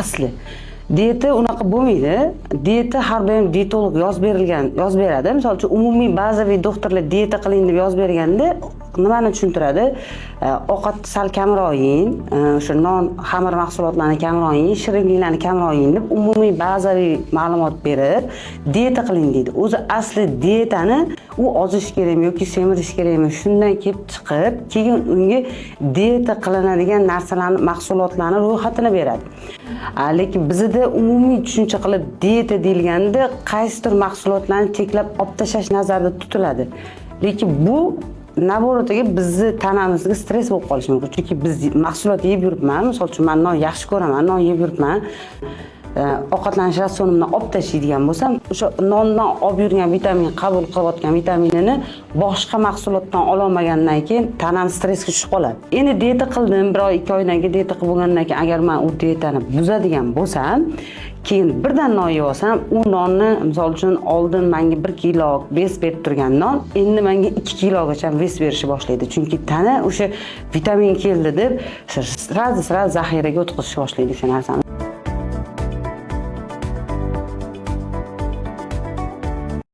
asli. Diyeta unaqa bo'lmaydi. Diyeta har doim dietolog yozib beradi. Misol uchun umumiy bazaviy doktorlar diyeta qiling deb yozib berganda nimani tushuntiradi? Ovqat sal kamroq yeng, o'sha non, xamir mahsulotlarini kamroq yeng, shirinliklarni kamroq yeng deb umumiy bazaviy ma'lumot berib, diyeta qiling deydi. O'zi asli diyetani u ozish kerakmi yoki semirish kerakmi shundan kelib chiqib, keyin unga diyeta qilinadigan narsalarni, mahsulotlarni ro'yxatini beradi. Lekin bizda umumiy tushuncha qilib diyeta deyilganda qaysidir mahsulotlarni cheklab olib tashlash nazarda tutiladi. Lekin bu naboratiga bizni tanamizga stress bo'lib qolishi mumkin. Chunki biz mahsulot yeb yuribman, misol uchun men non yaxshi ko'raman, non yeb yuribman. Ovqatlanish ratsionimdan olib tashlaydigan bo'lsam, o'sha nondan olib yurgan vitamin, qabul qilayotgan vitaminini boshqa mahsulotdan ololmagandan keyin tanam stressga tushib qoladi. Endi diyeta qildim, 1 oy, 2 oydan keyin diyeta qilib bo'lgandan keyin agar men u diyetani buzadigan bo'lsam, keyin birdan non yeb olsam, u nonni misol uchun oldin menga 1 kilo vес berib turgan non endi menga 2 kilogacha vес berishni boshlaydi. Chunki tana o'sha vitamin keldi deb sira zaxiraga o'tkazishni boshlaydi o'sha narsani.